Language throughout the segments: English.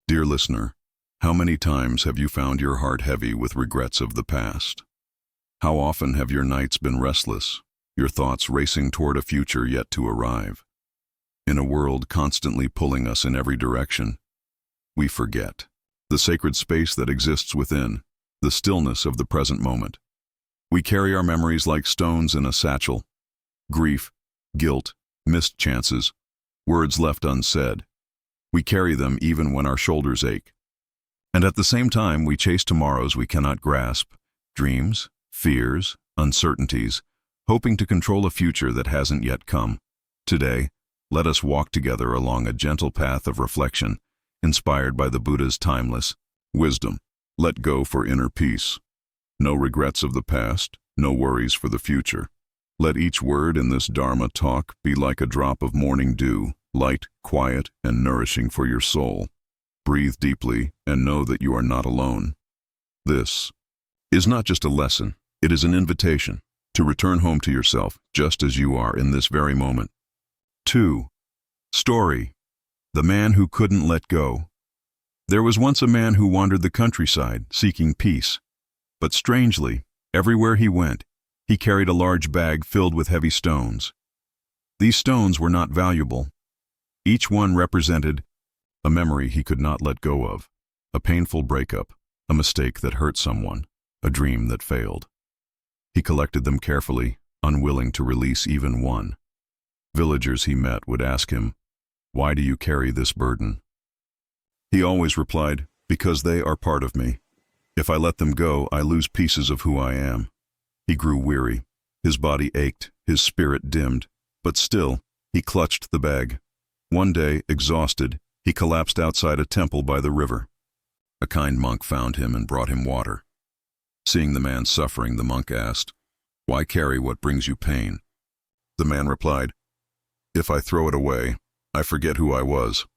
Dear listener, how many times have you found your heart heavy with regrets of the past? How often have your nights been restless, your thoughts racing toward a future yet to arrive? In a world constantly pulling us in every direction, we forget the sacred space that exists within, the stillness of the present moment. We carry our memories like stones in a satchel. Grief, guilt, missed chances, words left unsaid. We carry them even when our shoulders ache. And at the same time, we chase tomorrows we cannot grasp, dreams, fears, uncertainties, hoping to control a future that hasn't yet come. Today, let us walk together along a gentle path of reflection, inspired by the Buddha's timeless wisdom. Let go for inner peace. No regrets of the past, no worries for the future. Let each word in this Dharma talk be like a drop of morning dew, light, quiet, and nourishing for your soul. Breathe deeply and know that you are not alone. This is not just a lesson, it is an invitation to return home to yourself just as you are in this very moment. 2. Story: The Man Who Couldn't Let Go. There was once a man who wandered the countryside seeking peace. But strangely, everywhere he went, he carried a large bag filled with heavy stones. These stones were not valuable. Each one represented a memory he could not let go of, a painful breakup, a mistake that hurt someone, a dream that failed. He collected them carefully, unwilling to release even one. Villagers he met would ask him, "Why do you carry this burden?" He always replied, "Because they are part of me. If I let them go, I lose pieces of who I am." He grew weary. His body ached, his spirit dimmed, but still, he clutched the bag. One day, exhausted, he collapsed outside a temple by the river. A kind monk found him and brought him water. Seeing the man suffering, the monk asked, "Why carry what brings you pain?" The man replied, "If I throw it away, I forget who I was.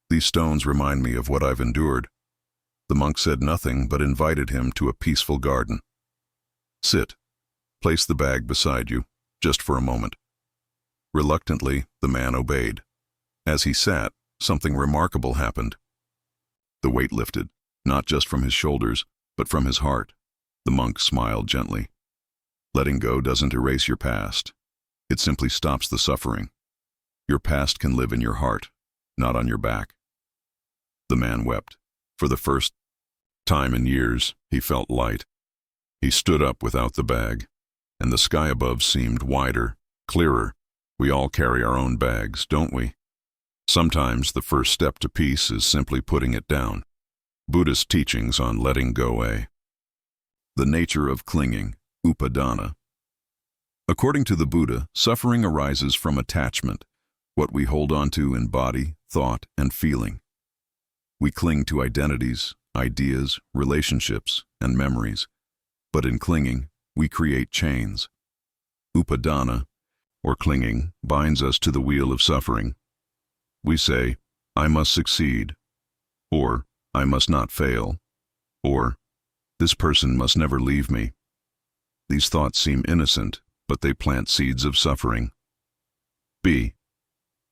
These stones remind me of what I've endured." The monk said nothing but invited him to a peaceful garden. "Sit. Place the bag beside you, just for a moment." Reluctantly, the man obeyed. As he sat, something remarkable happened. The weight lifted, not just from his shoulders, but from his heart. The monk smiled gently. Letting go doesn't erase your past. It simply stops the suffering. Your past can live in your heart, not on your back. The man wept. For the first time in years, he felt light. He stood up without the bag, and the sky above seemed wider, clearer. We all carry our own bags, don't we? Sometimes the first step to peace is simply putting it down. Buddhist teachings on letting go. The nature of clinging, upadana. According to the Buddha, suffering arises from attachment, what we hold on to in body, thought, and feeling. We cling to identities, ideas, relationships, and memories, but in clinging, we create chains. Upadana, or clinging, binds us to the wheel of suffering. We say, "I must succeed," or "I must not fail," or "This person must never leave me." These thoughts seem innocent, but they plant seeds of suffering. B.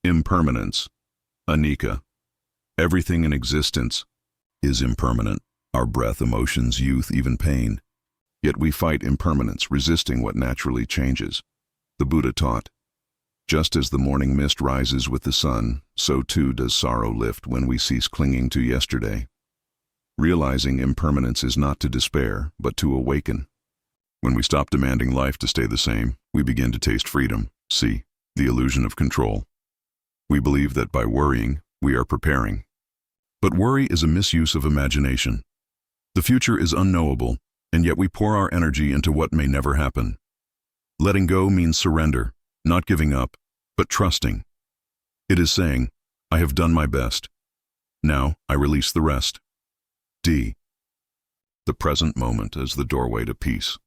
Impermanence, anicca. Everything in existence is impermanent. Our breath, emotions, youth, even pain. Yet we fight impermanence, resisting what naturally changes. The Buddha taught, just as the morning mist rises with the sun, so too does sorrow lift when we cease clinging to yesterday. Realizing impermanence is not to despair, but to awaken. When we stop demanding life to stay the same, we begin to taste freedom. See, the illusion of control. We believe that by worrying, we are preparing. But worry is a misuse of imagination. The future is unknowable, and yet we pour our energy into what may never happen. Letting go means surrender, not giving up, but trusting. It is saying, "I have done my best. Now I release the rest." D. The present moment as the doorway to peace.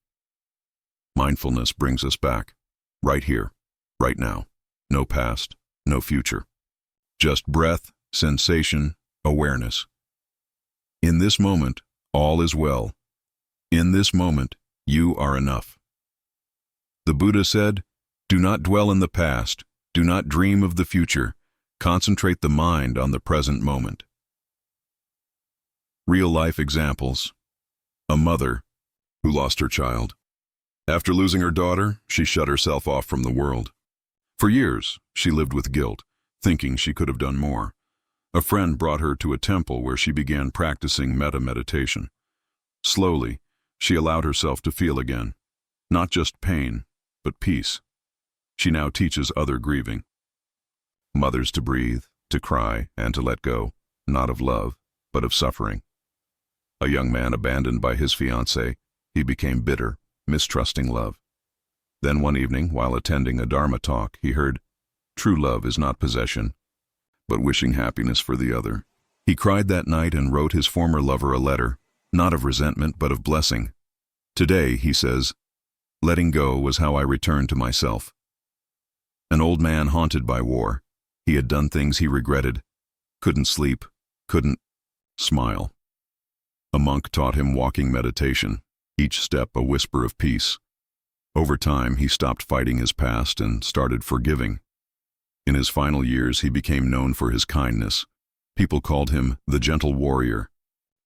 Mindfulness brings us back, right here, right now. No past, no future. Just breath, sensation, awareness. In this moment, all is well. In this moment, you are enough. The Buddha said, "Do not dwell in the past, do not dream of the future, concentrate the mind on the present moment." Real-life examples. A mother who lost her child. After losing her daughter, she shut herself off from the world. For years, she lived with guilt, thinking she could have done more. A friend brought her to a temple where she began practicing metta meditation. Slowly, she allowed herself to feel again, not just pain, but peace. She now teaches other grieving mothers to breathe, to cry, and to let go, not of love, but of suffering. A young man abandoned by his fiancée, he became bitter, mistrusting love. Then one evening, while attending a Dharma talk, he heard, "True love is not possession, but wishing happiness for the other." He cried that night and wrote his former lover a letter, not of resentment but of blessing. Today, he says, letting go was how I returned to myself. An old man haunted by war. He had done things he regretted, couldn't sleep, couldn't smile. A monk taught him walking meditation, each step a whisper of peace. Over time, he stopped fighting his past and started forgiving. In his final years, he became known for his kindness. People called him the gentle warrior.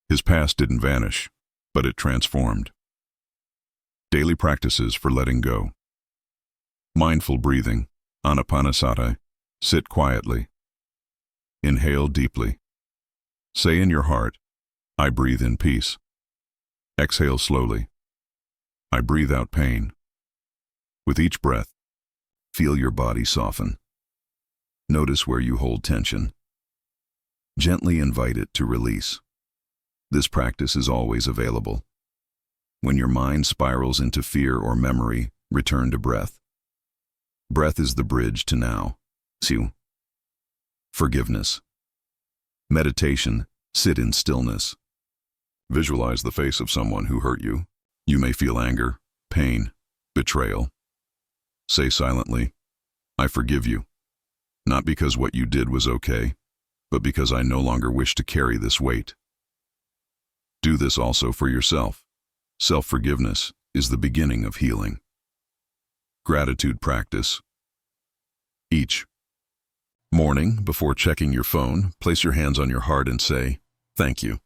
His past didn't vanish, but it transformed. Daily practices for letting go. Mindful breathing, anapanasati, sit quietly. Inhale deeply. Say in your heart, I breathe in peace. Exhale slowly. I breathe out pain. With each breath, feel your body soften. Notice where you hold tension. Gently invite it to release. This practice is always available. When your mind spirals into fear or memory, return to breath. Breath is the bridge to now. Forgiveness. Meditation, sit in stillness. Visualize the face of someone who hurt you. You may feel anger, pain, betrayal. Say silently, I forgive you. Not because what you did was okay, but because I no longer wish to carry this weight. Do this also for yourself. Self-forgiveness is the beginning of healing. Gratitude practice. Each morning, before checking your phone, place your hands on your heart and say, thank you.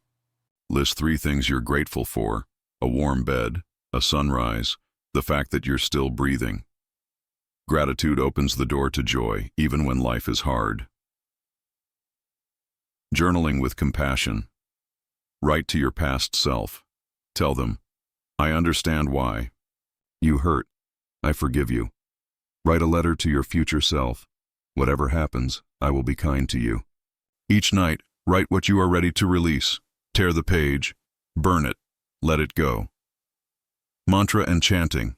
List 3 things you're grateful for: a warm bed, a sunrise, the fact that you're still breathing. Gratitude opens the door to joy, even when life is hard. Journaling with compassion. Write to your past self. Tell them, I understand why you hurt. I forgive you. Write a letter to your future self. Whatever happens, I will be kind to you. Each night, write what you are ready to release. Tear the page, burn it, let it go. Mantra and chanting.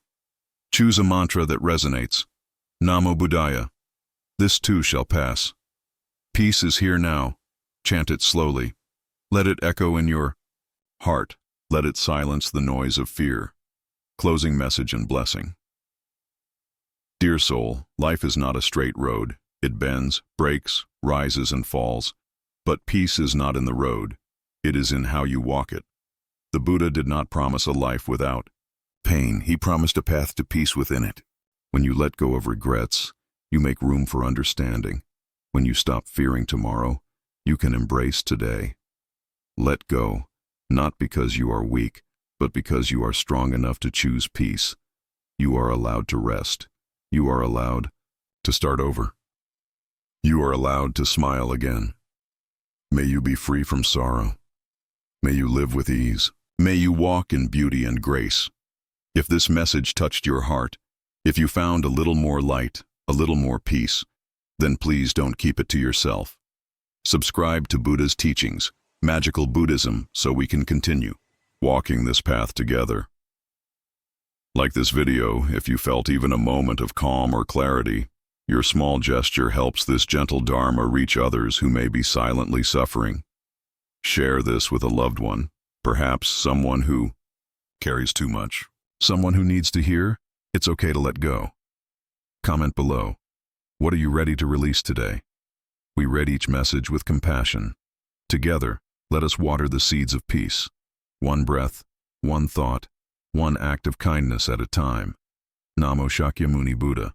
Choose a mantra that resonates. Namo Buddhaya. This too shall pass. Peace is here now. Chant it slowly. Let it echo in your heart. Let it silence the noise of fear. Closing message and blessing. Dear soul, life is not a straight road. It bends, breaks, rises and falls. But peace is not in the road. It is in how you walk it. The Buddha did not promise a life without pain. He promised a path to peace within it. When you let go of regrets, you make room for understanding. When you stop fearing tomorrow, you can embrace today. Let go, not because you are weak, but because you are strong enough to choose peace. You are allowed to rest. You are allowed to start over. You are allowed to smile again. May you be free from sorrow. May you live with ease. May you walk in beauty and grace. If this message touched your heart, if you found a little more light, a little more peace, then please don't keep it to yourself. Subscribe to Buddha's teachings, Magical Buddhism, so we can continue walking this path together. Like this video, if you felt even a moment of calm or clarity, your small gesture helps this gentle Dharma reach others who may be silently suffering. Share this with a loved one, perhaps someone who carries too much, someone who needs to hear, it's okay to let go. Comment below. What are you ready to release today? We read each message with compassion. Together, let us water the seeds of peace. One breath, one thought, one act of kindness at a time. Namo Shakyamuni Buddha.